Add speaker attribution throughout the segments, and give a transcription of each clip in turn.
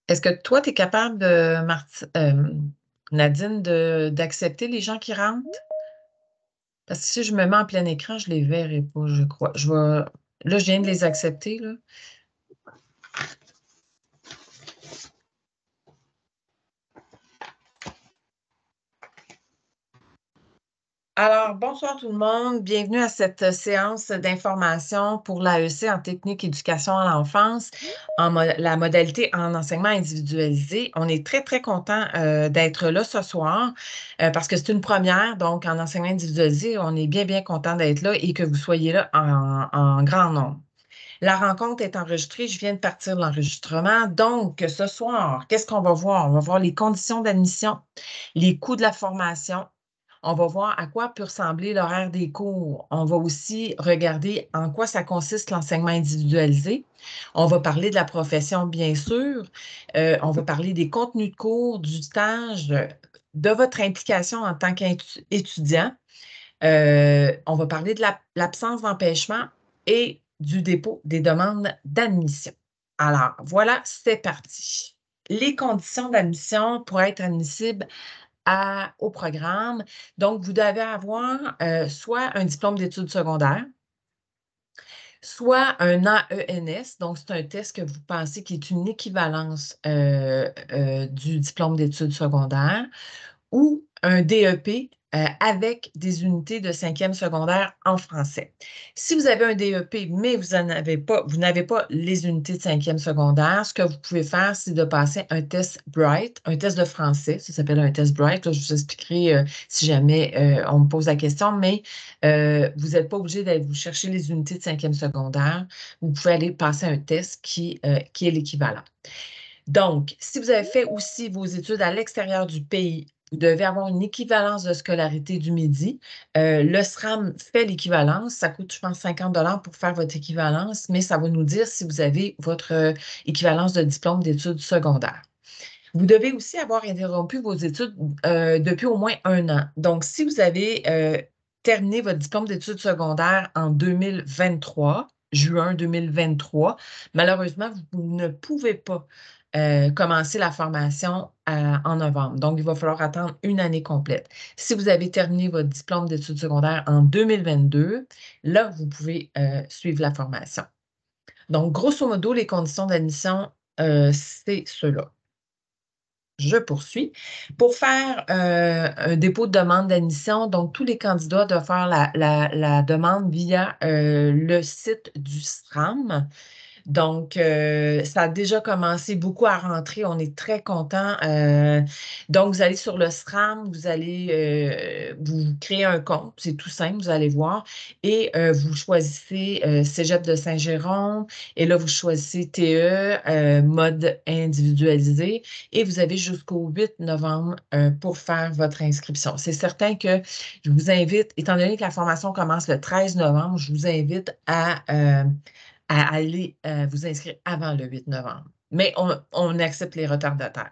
Speaker 1: Est-ce que toi, tu es capable Nadine, d'accepter les gens qui rentrent? Parce que si je me mets en plein écran, je les verrai pas, je crois. Là, je viens de les accepter, là. Alors, bonsoir tout le monde. Bienvenue à cette séance d'information pour l'AEC en technique éducation à l'enfance, la modalité en enseignement individualisé. On est très, très content d'être là ce soir parce que c'est une première. Donc, en enseignement individualisé, on est bien, bien content d'être là et que vous soyez là en grand nombre. La rencontre est enregistrée. Je viens de partir de l'enregistrement. Donc, ce soir, qu'est-ce qu'on va voir? On va voir les conditions d'admission, les coûts de la formation. On va voir à quoi peut ressembler l'horaire des cours. On va aussi regarder en quoi ça consiste l'enseignement individualisé. On va parler de la profession, bien sûr. On va parler des contenus de cours, du stage, de votre implication en tant qu'étudiant. On va parler de l'absence d'empêchement et du dépôt des demandes d'admission. Alors, voilà, c'est parti. Les conditions d'admission pour être admissible au programme. Donc, vous devez avoir soit un diplôme d'études secondaires, soit un AENS, donc c'est un test que vous pensez qui est une équivalence du diplôme d'études secondaires, ou un DEP avec des unités de 5e secondaire en français. Si vous avez un DEP, mais vous n'avez pas les unités de 5e secondaire, ce que vous pouvez faire, c'est de passer un test Bright, un test de français, ça s'appelle un test Bright. Là, je vous expliquerai si jamais on me pose la question, mais vous n'êtes pas obligé d'aller vous chercher les unités de 5e secondaire. Vous pouvez aller passer un test qui est l'équivalent. Donc, si vous avez fait aussi vos études à l'extérieur du pays, vous devez avoir une équivalence de scolarité du Midi. Le SRAM fait l'équivalence. Ça coûte, je pense, 50 pour faire votre équivalence, mais ça va nous dire si vous avez votre équivalence de diplôme d'études secondaires. Vous devez aussi avoir interrompu vos études depuis au moins 1 an. Donc, si vous avez terminé votre diplôme d'études secondaires en 2023, juin 2023, malheureusement, vous ne pouvez pas commencer la formation en novembre. Donc, il va falloir attendre 1 année complète. Si vous avez terminé votre diplôme d'études secondaires en 2022, là, vous pouvez suivre la formation. Donc, grosso modo, les conditions d'admission, c'est cela. Je poursuis. Pour faire un dépôt de demande d'admission, donc tous les candidats doivent faire la demande via le site du SRAM. Donc, ça a déjà commencé beaucoup à rentrer. On est très contents. Donc, vous allez sur le SRAM, vous allez vous créer un compte. C'est tout simple, vous allez voir. Et vous choisissez Cégep de Saint-Jérôme. Et là, vous choisissez TE, mode individualisé. Et vous avez jusqu'au 8 novembre pour faire votre inscription. C'est certain que je vous invite, étant donné que la formation commence le 13 novembre, je vous invite à aller vous inscrire avant le 8 novembre. Mais on accepte les retardataires.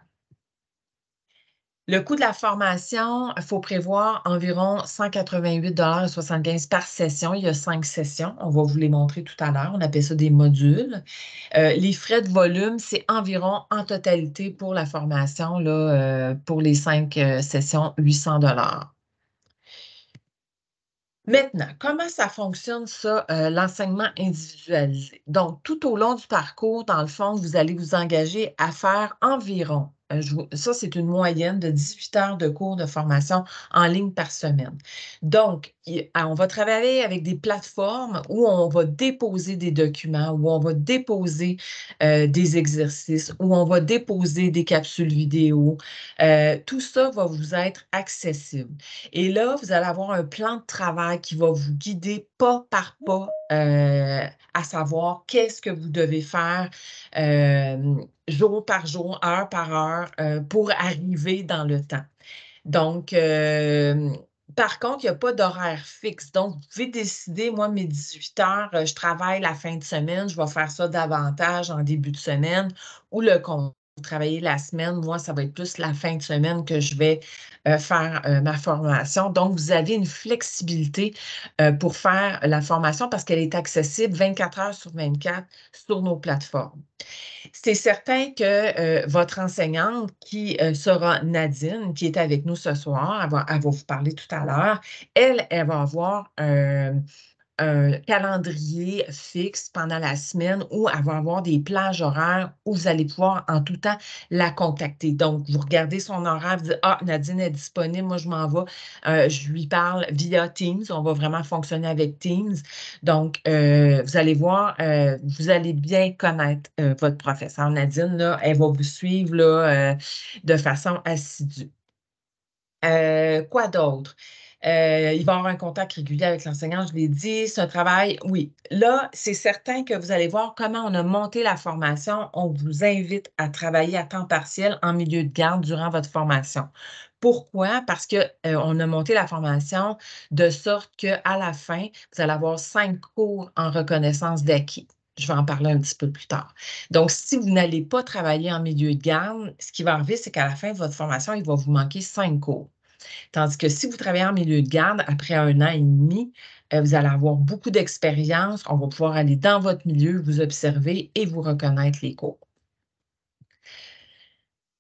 Speaker 1: Le coût de la formation, il faut prévoir environ 188,75 par session. Il y a 5 sessions. On va vous les montrer tout à l'heure. On appelle ça des modules. Les frais de volume, c'est environ en totalité pour la formation, là, pour les 5 sessions, 800 $. Maintenant, comment ça fonctionne, ça, l'enseignement individualisé? Donc, tout au long du parcours, dans le fond, vous allez vous engager à faire environ, ça, c'est une moyenne de 18 heures de cours de formation en ligne par semaine. Donc, on va travailler avec des plateformes où on va déposer des documents, où on va déposer des exercices, où on va déposer des capsules vidéo. Tout ça va vous être accessible. Et là, vous allez avoir un plan de travail qui va vous guider pas par pas à savoir qu'est-ce que vous devez faire jour par jour, heure par heure pour arriver dans le temps. Donc, par contre, il n'y a pas d'horaire fixe. Donc, vous pouvez décider, moi, mes 18 heures, je travaille la fin de semaine, je vais faire ça davantage en début de semaine ou le contraire. vous travaillez la semaine. Moi, ça va être plus la fin de semaine que je vais faire ma formation. Donc, vous avez une flexibilité pour faire la formation parce qu'elle est accessible 24 heures sur 24 sur nos plateformes. C'est certain que votre enseignante, qui sera Nadine, qui est avec nous ce soir, elle va vous parler tout à l'heure, elle va avoir un calendrier fixe pendant la semaine où elle va avoir des plages horaires où vous allez pouvoir en tout temps la contacter. Donc, vous regardez son horaire, vous dites, ah, Nadine est disponible, moi je m'en vais, je lui parle via Teams, on va vraiment fonctionner avec Teams. Donc, vous allez voir, vous allez bien connaître votre professeur Nadine, là, elle va vous suivre là, de façon assidue. Quoi d'autre? Il va y avoir un contact régulier avec l'enseignant, je l'ai dit. C'est un travail, oui. Là, c'est certain que vous allez voir comment on a monté la formation. On vous invite à travailler à temps partiel en milieu de garde durant votre formation. Pourquoi? Parce que, on a monté la formation de sorte qu'à la fin, vous allez avoir 5 cours en reconnaissance d'acquis. Je vais en parler un petit peu plus tard. Donc, si vous n'allez pas travailler en milieu de garde, ce qui va arriver, c'est qu'à la fin de votre formation, il va vous manquer 5 cours. Tandis que si vous travaillez en milieu de garde, après 1 an et demi, vous allez avoir beaucoup d'expérience. On va pouvoir aller dans votre milieu, vous observer et vous reconnaître les cours.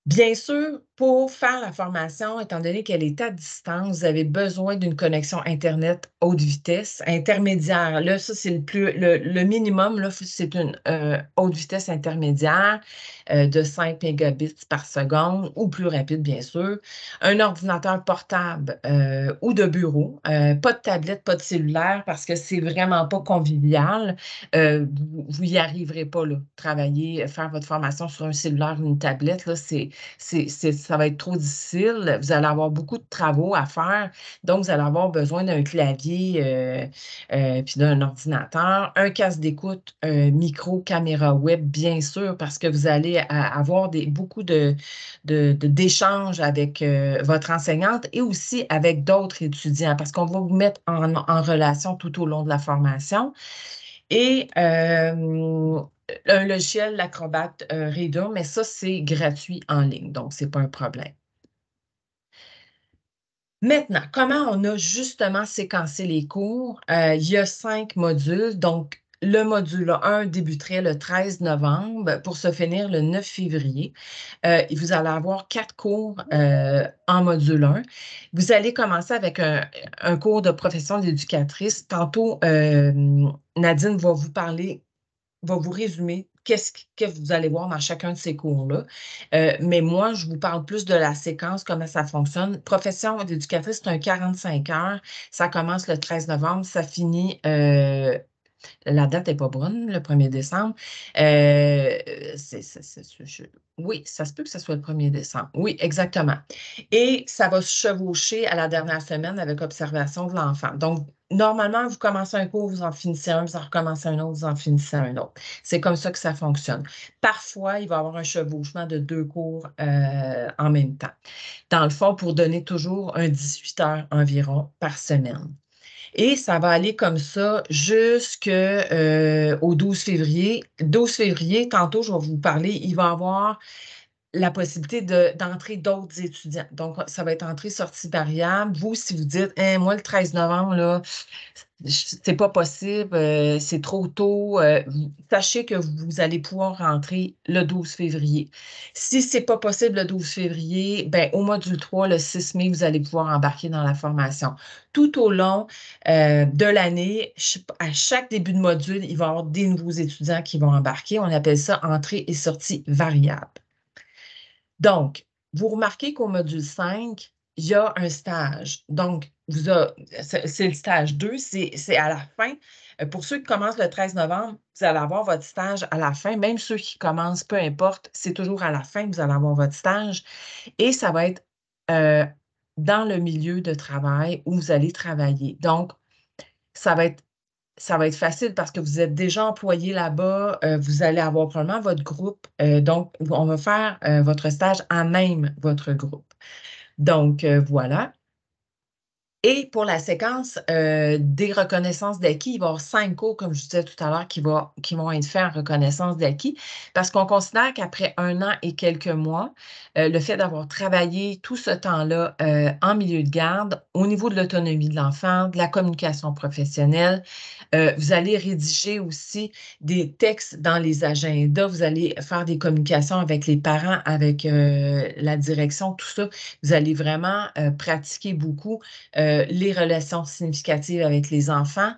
Speaker 1: Bien sûr, pour faire la formation, étant donné qu'elle est à distance, vous avez besoin d'une connexion Internet haute vitesse, intermédiaire. Là, ça, c'est le minimum, là, c'est une haute vitesse intermédiaire de 5 mégabits par seconde ou plus rapide, bien sûr. Un ordinateur portable ou de bureau, pas de tablette, pas de cellulaire, parce que c'est vraiment pas convivial. Vous n'y arriverez pas, là, travailler, faire votre formation sur un cellulaire ou une tablette, là, ça va être trop difficile. Vous allez avoir beaucoup de travaux à faire. Donc, vous allez avoir besoin d'un clavier puis d'un ordinateur, un casque d'écoute, micro, caméra web, bien sûr, parce que vous allez avoir beaucoup d'échanges avec votre enseignante et aussi avec d'autres étudiants, parce qu'on va vous mettre en relation tout au long de la formation. Et un logiciel, l'Acrobat Reader, mais ça, c'est gratuit en ligne, donc ce n'est pas un problème. Maintenant, comment on a justement séquencé les cours? Il y a 5 modules, donc le module 1 débuterait le 13 novembre pour se finir le 9 février. Vous allez avoir 4 cours en module 1. Vous allez commencer avec un cours de profession d'éducatrice. Tantôt, Nadine va vous parler, va vous résumer qu'est-ce que vous allez voir dans chacun de ces cours-là. Mais moi, je vous parle plus de la séquence, comment ça fonctionne. Profession d'éducatrice, c'est un 45 heures. Ça commence le 13 novembre, ça finit la date n'est pas bonne, le 1er décembre. Oui, ça se peut que ce soit le 1er décembre. Oui, exactement. Et ça va se chevaucher à la dernière semaine avec observation de l'enfant. Donc, normalement, vous commencez un cours, vous en finissez un, vous en recommencez un autre, vous en finissez un autre. C'est comme ça que ça fonctionne. Parfois, il va y avoir un chevauchement de 2 cours en même temps. Dans le fond, pour donner toujours un 18 heures environ par semaine. Et ça va aller comme ça jusqu'au 12 février. 12 février, tantôt, je vais vous parler, il va y avoir la possibilité d'entrer d'autres étudiants. Donc, ça va être entrée-sortie variable. Vous, si vous dites, hein, moi, le 13 novembre, là, c'est pas possible, c'est trop tôt, sachez que vous allez pouvoir rentrer le 12 février. Si c'est pas possible le 12 février, ben, au module 3, le 6 mai, vous allez pouvoir embarquer dans la formation. Tout au long de l'année, à chaque début de module, il va y avoir des nouveaux étudiants qui vont embarquer. On appelle ça entrée et sortie variable. Donc, vous remarquez qu'au module 5, il y a un stage. Donc, c'est le stage 2, c'est à la fin. Pour ceux qui commencent le 13 novembre, vous allez avoir votre stage à la fin. Même ceux qui commencent, peu importe, c'est toujours à la fin que vous allez avoir votre stage. Et ça va être dans le milieu de travail où vous allez travailler. Donc, ça va être facile parce que vous êtes déjà employé là-bas, vous allez avoir probablement votre groupe. Donc, on va faire votre stage à même votre groupe. Donc, voilà. Et pour la séquence des reconnaissances d'acquis, il va y avoir 5 cours, comme je disais tout à l'heure, qui vont être faits en reconnaissance d'acquis, parce qu'on considère qu'après 1 an et quelques mois, le fait d'avoir travaillé tout ce temps-là en milieu de garde, au niveau de l'autonomie de l'enfant, de la communication professionnelle, vous allez rédiger aussi des textes dans les agendas, vous allez faire des communications avec les parents, avec la direction, tout ça. Vous allez vraiment pratiquer beaucoup les relations significatives avec les enfants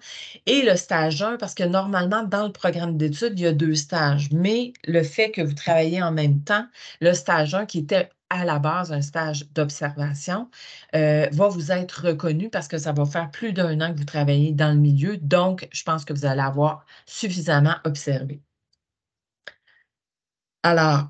Speaker 1: et le stage 1, parce que normalement, dans le programme d'études, il y a 2 stages, mais le fait que vous travaillez en même temps, le stage 1 qui était à la base un stage d'observation, va vous être reconnu parce que ça va faire plus d'1 an que vous travaillez dans le milieu. Donc, je pense que vous allez avoir suffisamment observé. Alors,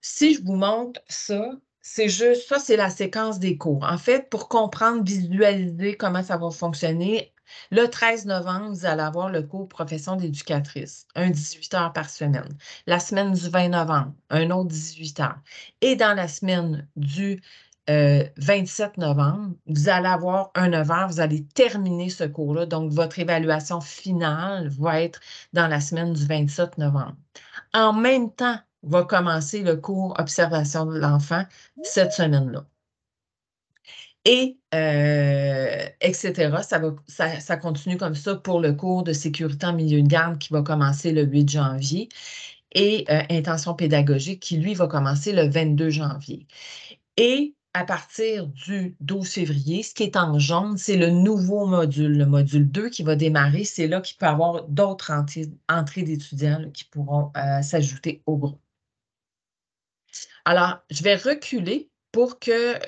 Speaker 1: si je vous montre ça, c'est juste, ça, c'est la séquence des cours. En fait, pour comprendre, visualiser comment ça va fonctionner, le 13 novembre, vous allez avoir le cours profession d'éducatrice, un 18 heures par semaine. La semaine du 20 novembre, un autre 18 heures. Et dans la semaine du 27 novembre, vous allez avoir un 9 heures, vous allez terminer ce cours-là. Donc, votre évaluation finale va être dans la semaine du 27 novembre. En même temps, va commencer le cours observation de l'enfant cette semaine-là. Et etc. Ça continue comme ça pour le cours de sécurité en milieu de garde qui va commencer le 8 janvier et intention pédagogique qui, lui, va commencer le 22 janvier. Et à partir du 12 février, ce qui est en jaune, c'est le nouveau module, le module 2 qui va démarrer. C'est là qu'il peut y avoir d'autres entrées d'étudiants qui pourront s'ajouter au groupe. Alors, je vais reculer pour que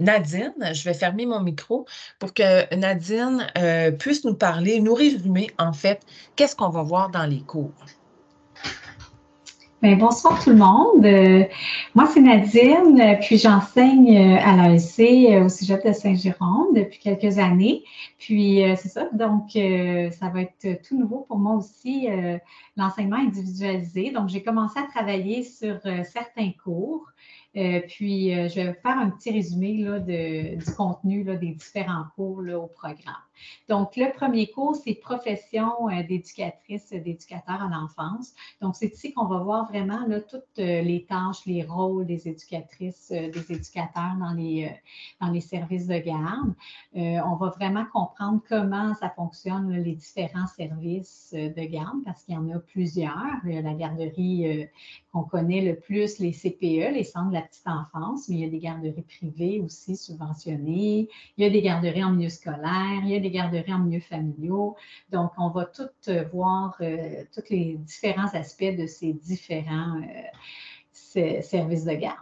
Speaker 1: Nadine, je vais fermer mon micro pour que Nadine puisse nous parler, nous résumer en fait, qu'est-ce qu'on va voir dans les cours.
Speaker 2: Bien, bonsoir tout le monde. Moi, c'est Nadine, puis j'enseigne à l'AEC au Cégep de Saint-Jérôme depuis quelques années. Puis, c'est ça, donc ça va être tout nouveau pour moi aussi, l'enseignement individualisé. Donc, j'ai commencé à travailler sur certains cours. Puis, je vais faire un petit résumé là, du contenu là, des différents cours là, au programme. Donc, le premier cours, c'est profession d'éducatrice, d'éducateur en enfance. Donc, c'est ici qu'on va voir vraiment là, toutes les tâches, les rôles des éducatrices, des éducateurs dans les services de garde. On va vraiment comprendre comment ça fonctionne, là, les différents services de garde, parce qu'il y en a plusieurs. Il y a la garderie qu'on connaît le plus, les CPE, les centres de la petite enfance, mais il y a des garderies privées aussi subventionnées. Il y a des garderies en milieu scolaire, il y a des garderies en milieu familiaux. Donc, on va tout voir, tous les différents aspects de ces différents services de garde.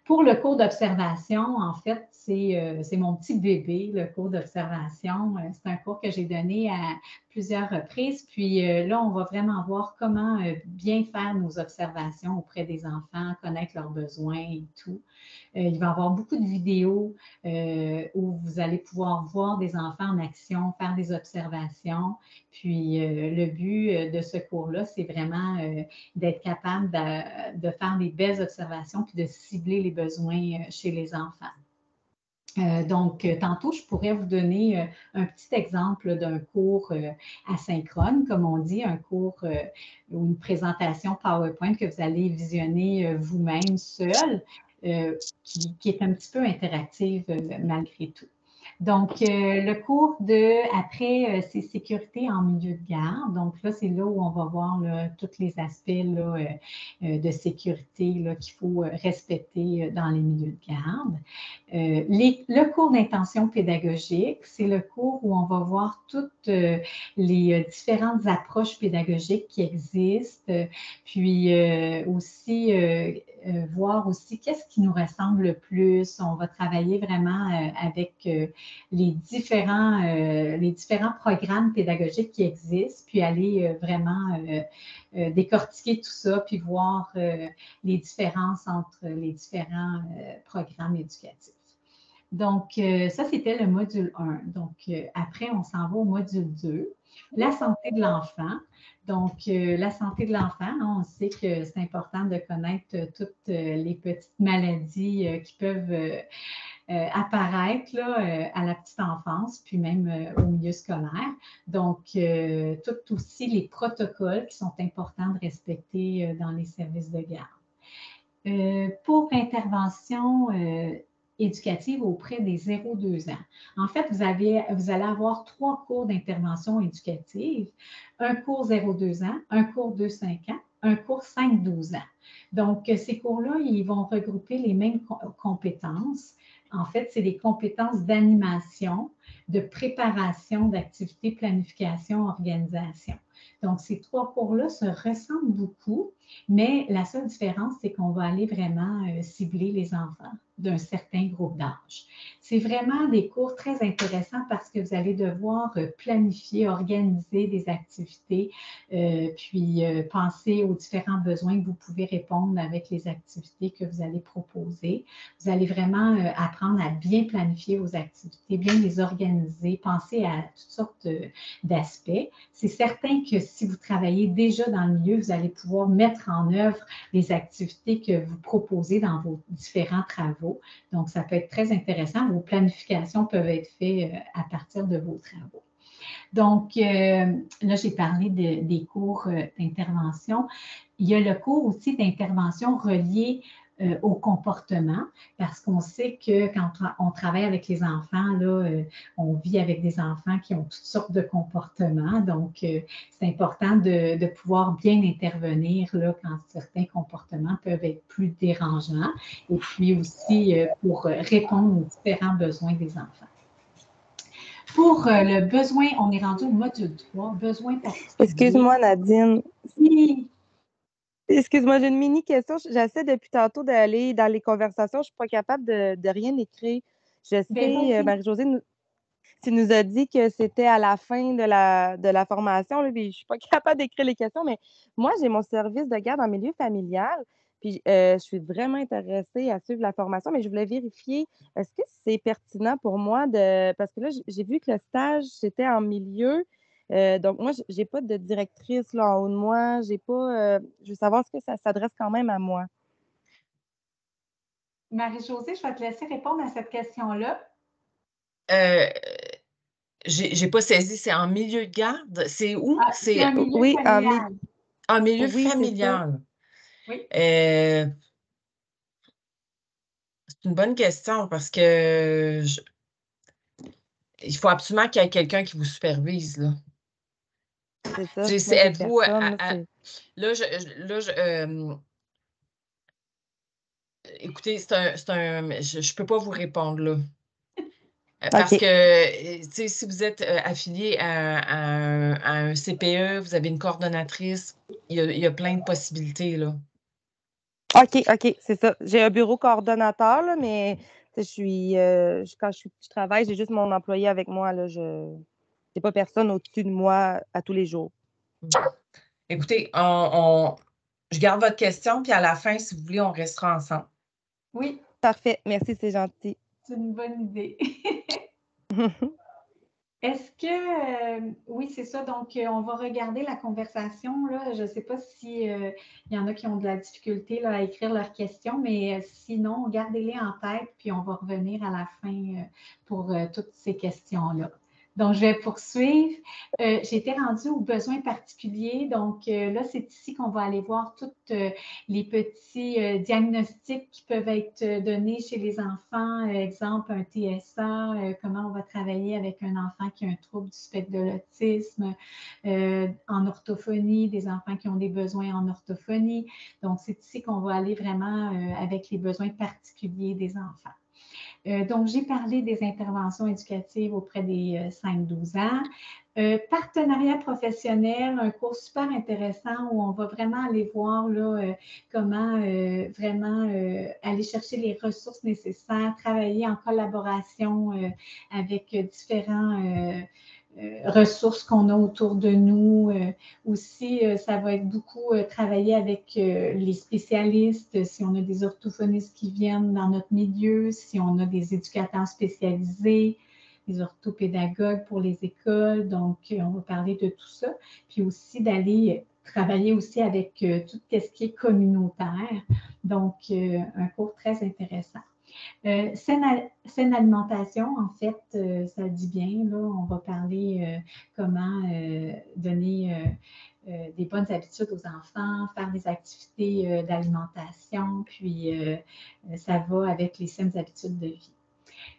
Speaker 2: Pour le cours d'observation, en fait, c'est mon petit bébé, le cours d'observation. C'est un cours que j'ai donné à plusieurs reprises. Puis là, on va vraiment voir comment bien faire nos observations auprès des enfants, connaître leurs besoins et tout. Il va y avoir beaucoup de vidéos où vous allez pouvoir voir des enfants en action, faire des observations. Puis le but de ce cours-là, c'est vraiment d'être capable de faire des belles observations puis de cibler les besoins chez les enfants. Donc, tantôt, je pourrais vous donner un petit exemple d'un cours asynchrone, comme on dit, un cours ou une présentation PowerPoint que vous allez visionner vous-même seul, qui est un petit peu interactive malgré tout. Donc, le cours après, c'est sécurité en milieu de garde. Donc là, c'est là où on va voir là, tous les aspects là, de sécurité qu'il faut respecter dans les milieux de garde. Le cours d'intention pédagogique, c'est le cours où on va voir toutes les différentes approches pédagogiques qui existent, puis aussi voir aussi qu'est-ce qui nous ressemble le plus. On va travailler vraiment avec les différents programmes pédagogiques qui existent, puis aller vraiment décortiquer tout ça, puis voir les différences entre les différents programmes éducatifs. Donc, ça, c'était le module 1. Donc, après, on s'en va au module 2, la santé de l'enfant. Donc, la santé de l'enfant, hein, on sait que c'est important de connaître toutes les petites maladies qui peuvent apparaître là, à la petite enfance, puis même au milieu scolaire. Donc, tout aussi les protocoles qui sont importants de respecter dans les services de garde. Pour intervention éducative auprès des 0-2 ans. En fait, vous allez avoir 3 cours d'intervention éducative, un cours 0-2 ans, un cours 2-5 ans, un cours 5-12 ans. Donc, ces cours-là, ils vont regrouper les mêmes compétences. En fait, c'est des compétences d'animation, de préparation d'activités, planification, organisation. Donc, ces 3 cours-là se ressemblent beaucoup, mais la seule différence, c'est qu'on va aller vraiment cibler les enfants d'un certain groupe d'âge. C'est vraiment des cours très intéressants parce que vous allez devoir planifier, organiser des activités, puis penser aux différents besoins que vous pouvez répondre avec les activités que vous allez proposer. Vous allez vraiment apprendre à bien planifier vos activités, bien les organiser, penser à toutes sortes d'aspects. C'est certain que si vous travaillez déjà dans le milieu, vous allez pouvoir mettre en œuvre les activités que vous proposez dans vos différents travaux. Donc, ça peut être très intéressant. Vos planifications peuvent être faites à partir de vos travaux. Donc, là, j'ai parlé des cours d'intervention. Il y a le cours aussi d'intervention relié au comportement, parce qu'on sait que quand on travaille avec les enfants, là, on vit avec des enfants qui ont toutes sortes de comportements. Donc, c'est important de pouvoir bien intervenir là, quand certains comportements peuvent être plus dérangeants, et puis aussi pour répondre aux différents besoins des enfants. Pour le besoin, on est rendu au module 3, besoin particulier.
Speaker 3: Excuse-moi, Nadine.
Speaker 2: Oui.
Speaker 3: Excuse-moi, j'ai une mini question. J'essaie depuis tantôt d'aller dans les conversations. Je ne suis pas capable de rien écrire. Je sais, Marie-Josée nous a dit que c'était à la fin de la formation. Là, puis je ne suis pas capable d'écrire les questions, mais moi, j'ai mon service de garde en milieu familial. Puis je suis vraiment intéressée à suivre la formation, mais je voulais vérifier, est-ce que c'est pertinent pour moi parce que là, j'ai vu que le stage, c'était en milieu. Donc, moi, je n'ai pas de directrice là, en haut de moi. J'ai pas. Je veux savoir ce que ça s'adresse quand même à moi.
Speaker 2: Marie-Josée, je vais te laisser répondre à cette question-là.
Speaker 1: J'ai pas saisi, c'est en milieu de garde? C'est où?
Speaker 2: C'est un milieu
Speaker 3: oui,
Speaker 2: familial.
Speaker 1: En milieu
Speaker 3: oui,
Speaker 1: familial.
Speaker 2: Oui.
Speaker 1: C'est une bonne question parce que il faut absolument qu'il y ait quelqu'un qui vous supervise, là.
Speaker 3: C'est ça. Moi, j'ai
Speaker 1: Êtes-vous
Speaker 3: personne.
Speaker 1: là, écoutez, je peux pas vous répondre là. Parce
Speaker 3: OK.
Speaker 1: que, si vous êtes affilié à un CPE, vous avez une coordonnatrice, il y a plein de possibilités, là.
Speaker 3: OK, c'est ça. J'ai un bureau coordonnateur, là, mais quand je travaille, j'ai juste mon employé avec moi. Là, n'ai pas personne au-dessus de moi à tous les jours.
Speaker 1: Écoutez, je garde votre question, puis à la fin, si vous voulez, on restera ensemble.
Speaker 2: Oui.
Speaker 3: Parfait. Merci, c'est gentil.
Speaker 2: C'est une bonne idée. Est-ce que, oui, c'est ça. Donc, on va regarder la conversation. Là. Je ne sais pas s'il y en a qui ont de la difficulté là, à écrire leurs questions, mais sinon, gardez-les en tête, puis on va revenir à la fin pour toutes ces questions-là. Donc, je vais poursuivre. J'ai été rendue aux besoins particuliers. Donc, là, c'est ici qu'on va aller voir toutes les petits diagnostics qui peuvent être donnés chez les enfants. Exemple, un TSA, comment on va travailler avec un enfant qui a un trouble du spectre de l'autisme, en orthophonie, des enfants qui ont des besoins en orthophonie. Donc, c'est ici qu'on va aller vraiment avec les besoins particuliers des enfants. Donc, j'ai parlé des interventions éducatives auprès des 5-12 ans. Partenariat professionnel, un cours super intéressant où on va vraiment aller voir là, comment vraiment aller chercher les ressources nécessaires, travailler en collaboration avec différents ressources qu'on a autour de nous. Aussi, ça va être beaucoup travailler avec les spécialistes, si on a des orthophonistes qui viennent dans notre milieu, si on a des éducateurs spécialisés, des orthopédagogues pour les écoles. Donc, on va parler de tout ça. Puis aussi d'aller travailler aussi avec tout ce qui est communautaire. Donc, un cours très intéressant. Saine alimentation, en fait, ça le dit bien. Là, on va parler comment donner des bonnes habitudes aux enfants, faire des activités d'alimentation, puis ça va avec les saines habitudes de vie.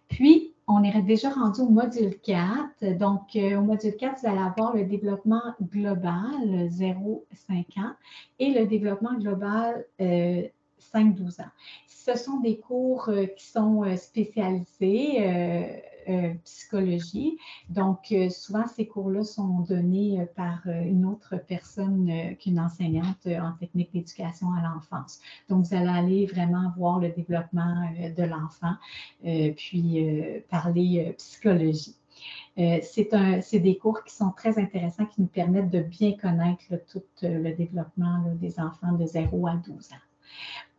Speaker 2: Puis, on est déjà rendu au module 4. Donc, au module 4, vous allez avoir le développement global 0-5 ans et le développement global 5-12 ans. Ce sont des cours qui sont spécialisés psychologie. Donc, souvent, ces cours-là sont donnés par une autre personne qu'une enseignante en technique d'éducation à l'enfance. Donc, vous allez aller vraiment voir le développement de l'enfant, puis parler psychologie. C'est des cours qui sont très intéressants, qui nous permettent de bien connaître tout le développement des enfants de 0 à 12 ans.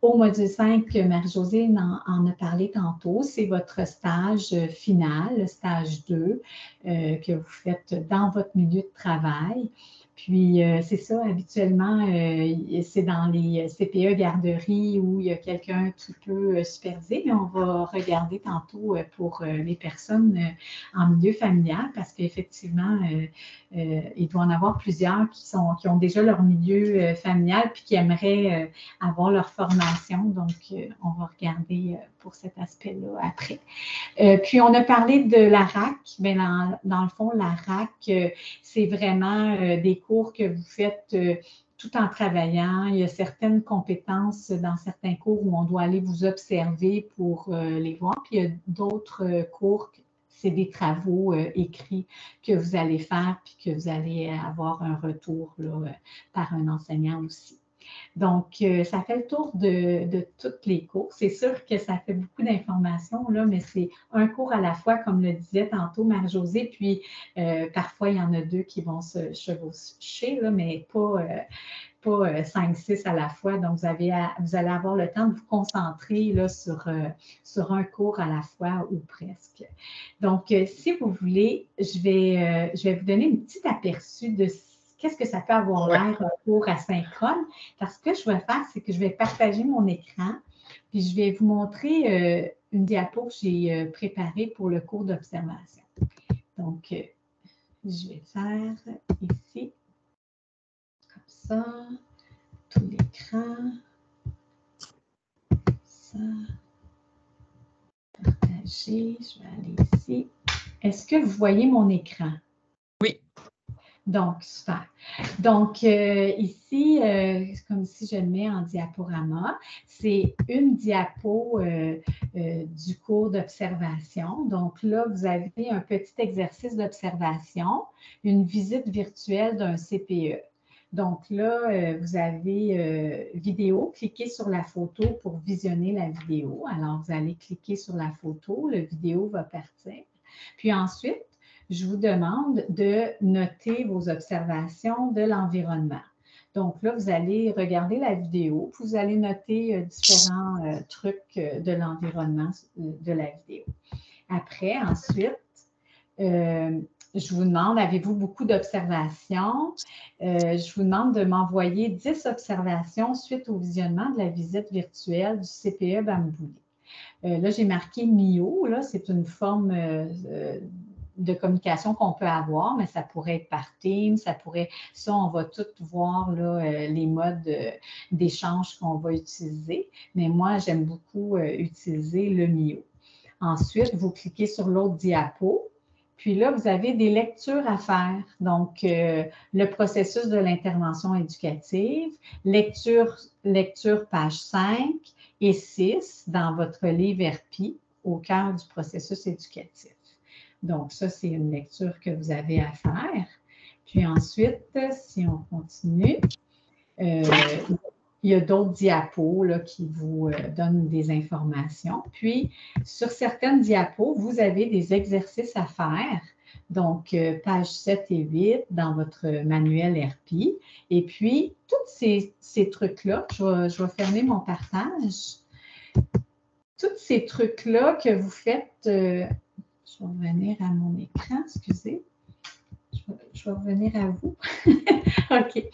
Speaker 2: Au module 5, Marie-Josée en a parlé tantôt, c'est votre stage final, le stage 2, que vous faites dans votre milieu de travail. Puis, c'est ça, habituellement, c'est dans les CPE garderies où il y a quelqu'un qui peut superviser, mais on va regarder tantôt pour les personnes en milieu familial parce qu'effectivement, il doit en avoir plusieurs qui ont déjà leur milieu familial puis qui aimeraient avoir leur formation. Donc, on va regarder pour cet aspect-là après. Puis, on a parlé de la RAC. Bien, dans le fond, la RAC, c'est vraiment des cours que vous faites tout en travaillant. Il y a certaines compétences dans certains cours où on doit aller vous observer pour les voir. Puis, il y a d'autres cours, c'est des travaux écrits que vous allez faire puis que vous allez avoir un retour là, par un enseignant aussi. Donc, ça fait le tour de tous les cours. C'est sûr que ça fait beaucoup d'informations, là, mais c'est un cours à la fois, comme le disait tantôt Marie-Josée, puis parfois, il y en a deux qui vont se chevaucher, là, mais pas 5-6 à la fois. Donc, vous allez avoir le temps de vous concentrer là, sur un cours à la fois ou presque. Donc, si vous voulez, je vais vous donner une petite aperçu de qu'est-ce que ça peut avoir l'air un cours asynchrone. Parce que je vais faire, c'est que je vais partager mon écran, puis je vais vous montrer une diapo que j'ai préparée pour le cours d'observation. Donc, je vais faire ici, comme ça, tout l'écran, ça, partager, je vais aller ici. Est-ce que vous voyez mon écran?
Speaker 1: Oui.
Speaker 2: Donc, super. Donc, ici, c'est comme si je le mets en diaporama. C'est une diapo du cours d'observation. Donc là, vous avez un petit exercice d'observation, une visite virtuelle d'un CPE. Donc là, vous avez vidéo, cliquez sur la photo pour visionner la vidéo. Alors, vous allez cliquer sur la photo, la vidéo va partir. Puis ensuite, je vous demande de noter vos observations de l'environnement. Donc là, vous allez regarder la vidéo, puis vous allez noter différents trucs de l'environnement de la vidéo. Après, ensuite, je vous demande, avez-vous beaucoup d'observations? Je vous demande de m'envoyer 10 observations suite au visionnement de la visite virtuelle du CPE Bambouli. Là, j'ai marqué MIO, là, c'est une forme de communication qu'on peut avoir, mais ça pourrait être par Teams, ça, on va tout voir là, les modes d'échange qu'on va utiliser. Mais moi, j'aime beaucoup utiliser le MIO. Ensuite, vous cliquez sur l'autre diapo. Puis là, vous avez des lectures à faire. Donc, le processus de l'intervention éducative, lecture page 5 et 6 dans votre livre RPI au cœur du processus éducatif. Donc, ça, c'est une lecture que vous avez à faire. Puis ensuite, si on continue, il y a d'autres diapos là, qui vous donnent des informations. Puis, sur certaines diapos, vous avez des exercices à faire. Donc, pages 7 et 8 dans votre manuel RPI. Et puis, tous ces trucs-là, je vais fermer mon partage. Tous ces trucs-là que vous faites, je vais revenir à mon écran, excusez. Je vais revenir à vous. OK.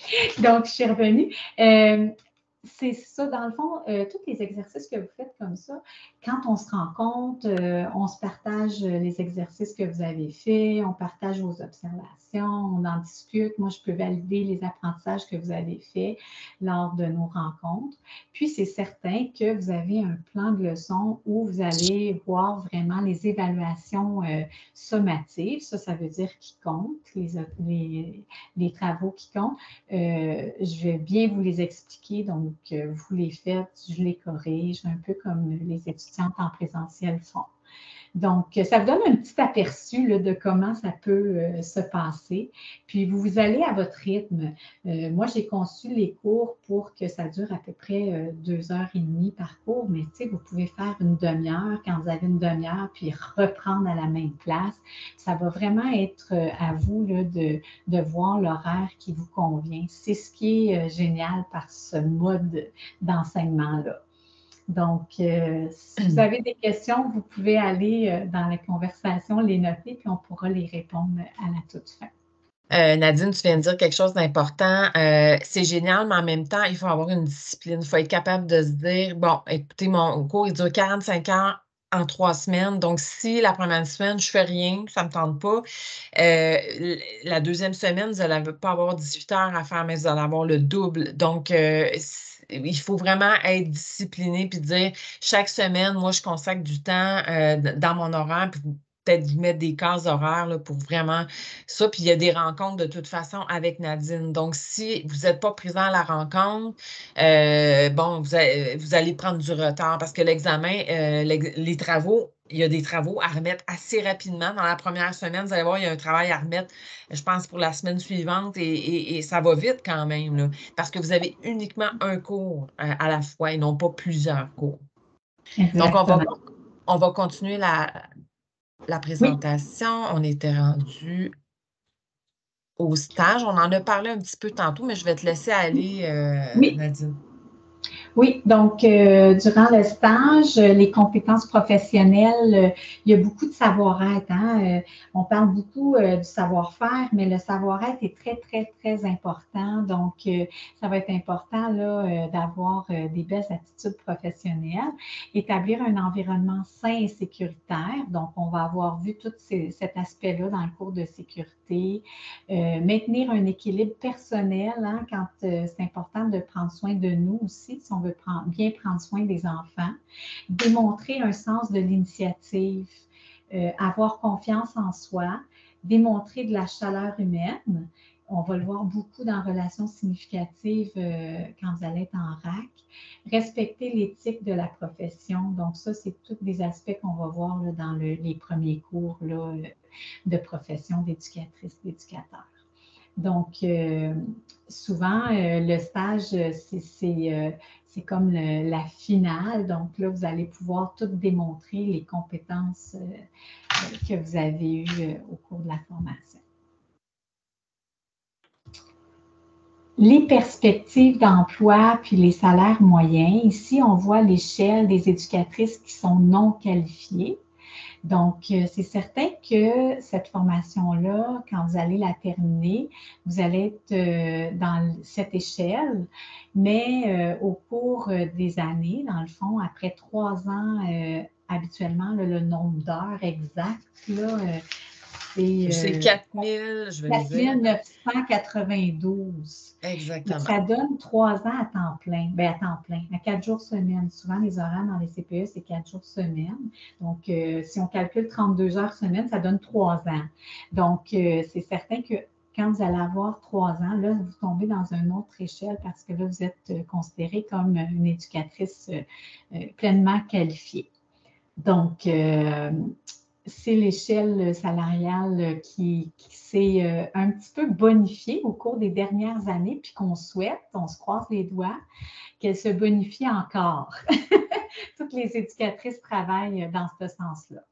Speaker 2: Donc, je suis revenue. C'est ça, dans le fond, tous les exercices que vous faites comme ça, quand on se rencontre, on se partage les exercices que vous avez faits, on partage vos observations, on en discute. Moi, je peux valider les apprentissages que vous avez faits lors de nos rencontres. Puis, c'est certain que vous avez un plan de leçon où vous allez voir vraiment les évaluations sommatives. Ça veut dire qui comptent, les travaux qui comptent. Je vais bien vous les expliquer, donc vous les faites, je les corrige, un peu comme les étudiantes en présentiel font. Donc, ça vous donne un petit aperçu là, de comment ça peut se passer. Puis, vous allez à votre rythme. Moi, j'ai conçu les cours pour que ça dure à peu près 2h30 par cours, mais tu sais, vous pouvez faire une demi-heure quand vous avez une demi-heure, puis reprendre à la même place. Ça va vraiment être à vous là, de voir l'horaire qui vous convient. C'est ce qui est génial par ce mode d'enseignement-là. Donc, si vous avez des questions, vous pouvez aller dans la conversation, les noter, puis on pourra les répondre à la toute fin.
Speaker 1: Nadine, tu viens de dire quelque chose d'important. C'est génial, mais en même temps, il faut avoir une discipline. Il faut être capable de se dire, bon, écoutez, mon cours, il dure 45 heures en 3 semaines. Donc, si la première semaine, je fais rien, ça ne me tente pas, la deuxième semaine, vous n'allez pas avoir 18 heures à faire, mais vous allez avoir le double. Donc, il faut vraiment être discipliné puis dire, chaque semaine, moi, je consacre du temps dans mon horaire, puis peut-être vous mettre des cases horaires là, pour vraiment ça. Puis il y a des rencontres de toute façon avec Nadine. Donc, si vous n'êtes pas présent à la rencontre, bon, vous allez prendre du retard parce que l'examen, les travaux, il y a des travaux à remettre assez rapidement. Dans la première semaine, vous allez voir, il y a un travail à remettre, je pense, pour la semaine suivante et ça va vite quand même, là, parce que vous avez uniquement un cours à la fois et non pas plusieurs cours.
Speaker 2: Exactement.
Speaker 1: Donc, on va continuer la présentation. On était rendu au stage. On en a parlé un petit peu tantôt, mais je vais te laisser aller, Nadine.
Speaker 2: Oui, donc durant le stage, les compétences professionnelles, il y a beaucoup de savoir-être. Hein? On parle beaucoup du savoir-faire, mais le savoir-être est très, très, très important. Donc, ça va être important là, d'avoir des belles attitudes professionnelles, établir un environnement sain et sécuritaire. Donc, on va avoir vu tout cet aspect-là dans le cours de sécurité. Maintenir un équilibre personnel, hein, quand c'est important de prendre soin de nous aussi, si on veut bien prendre soin des enfants. Démontrer un sens de l'initiative, avoir confiance en soi, démontrer de la chaleur humaine. On va le voir beaucoup dans Relations significatives quand vous allez être en RAC. Respecter l'éthique de la profession. Donc, ça, c'est tous des aspects qu'on va voir là, dans les premiers cours là, de profession d'éducatrice, d'éducateur. Donc, souvent, le stage, c'est comme la finale. Donc là, vous allez pouvoir tout démontrer les compétences que vous avez eues au cours de la formation. Les perspectives d'emploi puis les salaires moyens. Ici, on voit l'échelle des éducatrices qui sont non qualifiées. Donc, c'est certain que cette formation-là, quand vous allez la terminer, vous allez être dans cette échelle, mais au cours des années, dans le fond, après 3 ans, habituellement, là, le nombre d'heures exact, là,
Speaker 1: c'est 4000, je vais le dire.
Speaker 2: 4992.
Speaker 1: Exactement.
Speaker 2: Ça donne 3 ans à temps plein. Bien, à temps plein, à 4 jours semaine. Souvent, les horaires dans les CPE, c'est 4 jours semaine. Donc, si on calcule 32 heures semaine, ça donne 3 ans. Donc, c'est certain que quand vous allez avoir 3 ans, là, vous tombez dans une autre échelle parce que là, vous êtes considéré comme une éducatrice pleinement qualifiée. Donc, c'est l'échelle salariale qui s'est un petit peu bonifiée au cours des dernières années, puis qu'on souhaite, on se croise les doigts, qu'elle se bonifie encore. Toutes les éducatrices travaillent dans ce sens-là.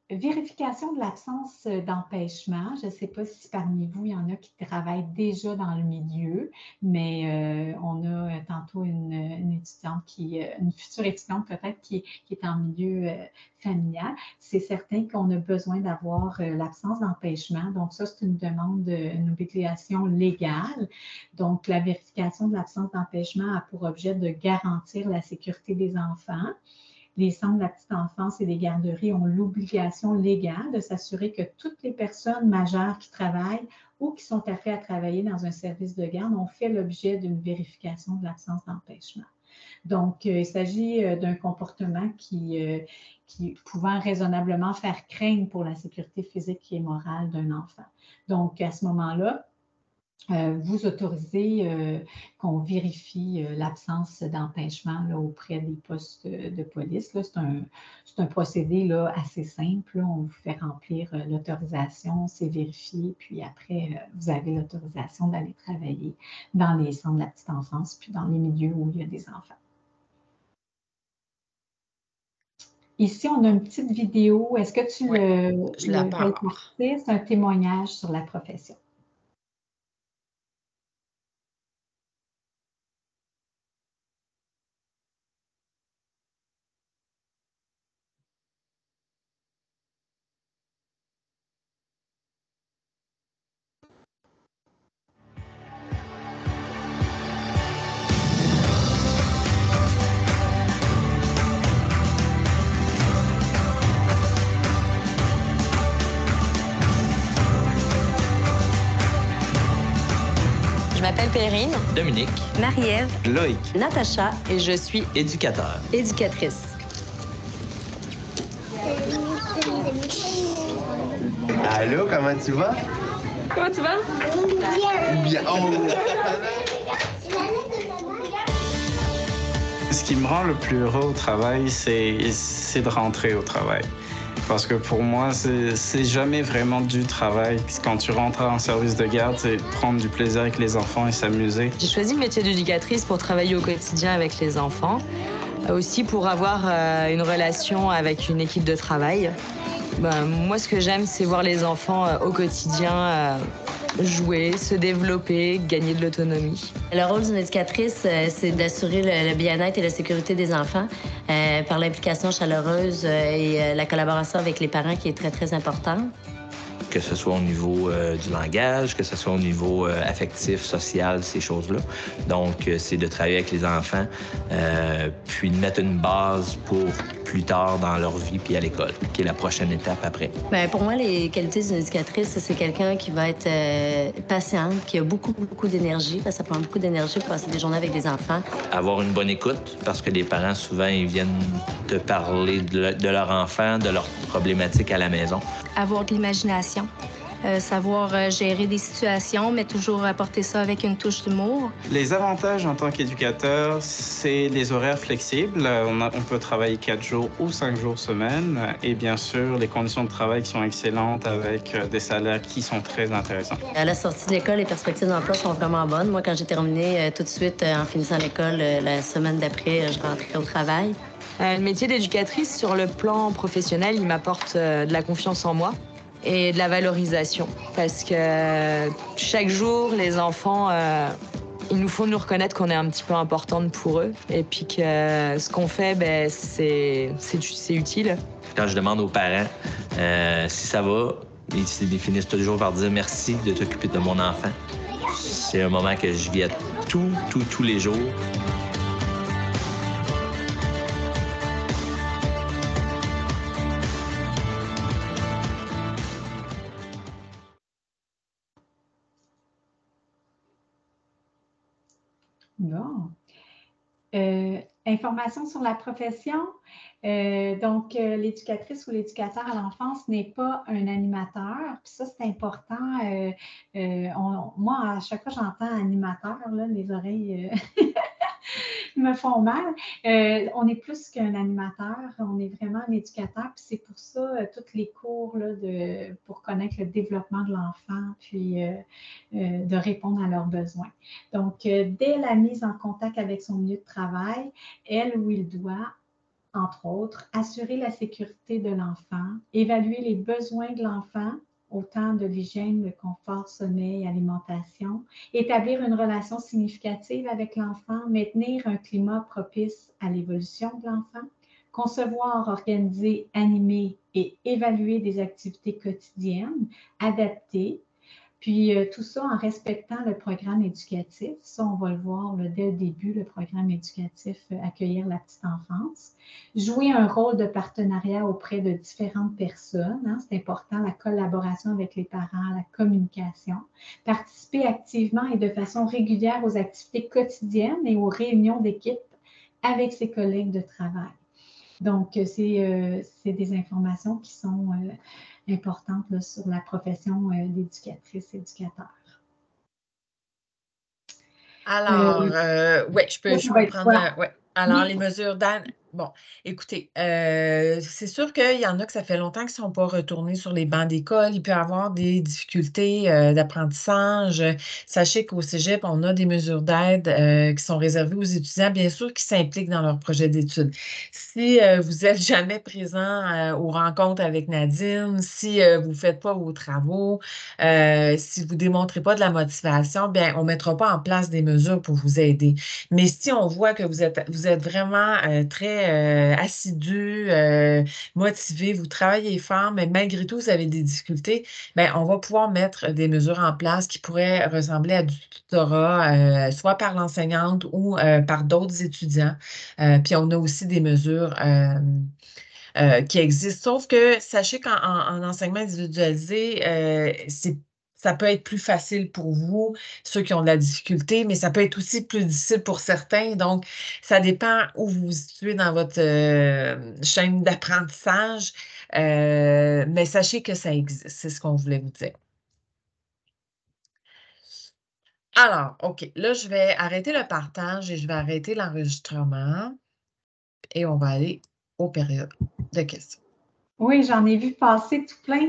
Speaker 2: Vérification de l'absence d'empêchement. Je ne sais pas si parmi vous, il y en a qui travaillent déjà dans le milieu, mais on a tantôt une étudiante une future étudiante peut-être qui est en milieu familial. C'est certain qu'on a besoin d'avoir l'absence d'empêchement. Donc, ça, c'est une demande, une obligation légale. Donc, la vérification de l'absence d'empêchement a pour objet de garantir la sécurité des enfants. Les centres de la petite enfance et les garderies ont l'obligation légale de s'assurer que toutes les personnes majeures qui travaillent ou qui sont appelées à travailler dans un service de garde ont fait l'objet d'une vérification de l'absence d'empêchement. Donc, il s'agit d'un comportement qui pouvant raisonnablement faire craindre pour la sécurité physique et morale d'un enfant. Donc, à ce moment-là, vous autorisez qu'on vérifie l'absence d'empêchement auprès des postes de police. C'est un procédé là, assez simple. Là. On vous fait remplir l'autorisation, c'est vérifié, puis après, vous avez l'autorisation d'aller travailler dans les centres de la petite enfance, puis dans les milieux où il y a des enfants. Ici, on a une petite vidéo. Est-ce que tu
Speaker 1: je la pars.
Speaker 2: C'est un témoignage sur la profession.
Speaker 4: Je m'appelle Perrine,
Speaker 5: Dominique,
Speaker 4: Marie-Ève,
Speaker 5: Loïc,
Speaker 4: Natacha
Speaker 5: et je suis éducateur.
Speaker 4: Éducatrice.
Speaker 6: Allô, comment tu vas?
Speaker 4: Comment tu vas?
Speaker 6: Bien. Oh.
Speaker 7: Ce qui me rend le plus heureux au travail, c'est de rentrer au travail. Parce que pour moi, c'est jamais vraiment du travail. Quand tu rentres en service de garde, c'est prendre du plaisir avec les enfants et s'amuser.
Speaker 4: J'ai choisi le métier d'éducatrice pour travailler au quotidien avec les enfants, aussi pour avoir une relation avec une équipe de travail. Moi, ce que j'aime, c'est voir les enfants au quotidien jouer, se développer, gagner de l'autonomie.
Speaker 8: Le rôle d'une éducatrice, c'est d'assurer le bien-être et la sécurité des enfants par l'implication chaleureuse et la collaboration avec les parents qui est très, très importante.
Speaker 5: Que ce soit au niveau du langage, que ce soit au niveau affectif, social, ces choses-là. Donc, c'est de travailler avec les enfants, puis de mettre une base pour plus tard dans leur vie puis à l'école, qui est la prochaine étape après.
Speaker 8: Pour moi, les qualités d'une éducatrice, c'est quelqu'un qui va être patiente, qui a beaucoup, beaucoup d'énergie, parce que ça prend beaucoup d'énergie pour passer des journées avec des enfants.
Speaker 5: Avoir une bonne écoute, parce que les parents, souvent, ils viennent te parler de leur enfant, de leurs problématiques à la maison.
Speaker 9: Avoir de l'imagination, savoir gérer des situations, mais toujours apporter ça avec une touche d'humour.
Speaker 7: Les avantages en tant qu'éducateur, c'est les horaires flexibles. On peut travailler 4 jours ou 5 jours semaine. Et bien sûr, les conditions de travail qui sont excellentes avec des salaires qui sont très intéressants.
Speaker 8: À la sortie de l'école, les perspectives d'emploi sont vraiment bonnes. Moi, quand j'ai terminé tout de suite en finissant l'école, la semaine d'après, je rentrais au travail.
Speaker 4: Le métier d'éducatrice, sur le plan professionnel, il m'apporte de la confiance en moi et de la valorisation. Parce que chaque jour, les enfants, il nous faut nous reconnaître qu'on est un petit peu importante pour eux. Et puis que ce qu'on fait, c'est utile.
Speaker 5: Quand je demande aux parents si ça va, ils finissent toujours par dire merci de t'occuper de mon enfant. C'est un moment que je vis à tous les jours.
Speaker 2: Bon. Information sur la profession. Donc, l'éducatrice ou l'éducateur à l'enfance n'est pas un animateur. Puis ça, c'est important. Moi, à chaque fois que j'entends animateur, là, les oreilles me font mal. On est plus qu'un animateur, on est vraiment un éducateur. Puis c'est pour ça, tous les cours là, pour connaître le développement de l'enfant, puis de répondre à leurs besoins. Donc, dès la mise en contact avec son milieu de travail, elle ou il doit entre autres, assurer la sécurité de l'enfant, évaluer les besoins de l'enfant, autant de l'hygiène, le confort, sommeil, alimentation, établir une relation significative avec l'enfant, maintenir un climat propice à l'évolution de l'enfant, concevoir, organiser, animer et évaluer des activités quotidiennes adaptées, puis tout ça en respectant le programme éducatif. Ça, on va le voir dès le début, le programme éducatif Accueillir la petite enfance. Jouer un rôle de partenariat auprès de différentes personnes. Hein, c'est important, la collaboration avec les parents, la communication. Participer activement et de façon régulière aux activités quotidiennes et aux réunions d'équipe avec ses collègues de travail. Donc, c'est des informations qui sont importantes là, sur la profession d'éducatrice, éducateur.
Speaker 1: Alors, oui, je peux prendre. Ouais. Alors, les mesures d'âge. Bon, écoutez, c'est sûr qu'il y en a que ça fait longtemps qu'ils ne sont pas retournés sur les bancs d'école. Il peut y avoir des difficultés d'apprentissage. Sachez qu'au Cégep, on a des mesures d'aide qui sont réservées aux étudiants, bien sûr, qui s'impliquent dans leur projet d'études. Si vous n'êtes jamais présent aux rencontres avec Nadine, si vous ne faites pas vos travaux, si vous ne démontrez pas de la motivation, bien, on ne mettra pas en place des mesures pour vous aider. Mais si on voit que vous êtes vraiment très assidu, motivé, vous travaillez fort, mais malgré tout, vous avez des difficultés, bien, on va pouvoir mettre des mesures en place qui pourraient ressembler à du tutorat, soit par l'enseignante ou par d'autres étudiants. Puis on a aussi des mesures qui existent. Sauf que sachez qu'en enseignement individualisé, ça peut être plus facile pour vous, ceux qui ont de la difficulté, mais ça peut être aussi plus difficile pour certains. Donc, ça dépend où vous vous situez dans votre chaîne d'apprentissage. Mais sachez que ça existe. C'est ce qu'on voulait vous dire. Alors, OK. Là, je vais arrêter le partage et je vais arrêter l'enregistrement. Et on va aller aux périodes de questions.
Speaker 2: Oui, j'en ai vu passer tout plein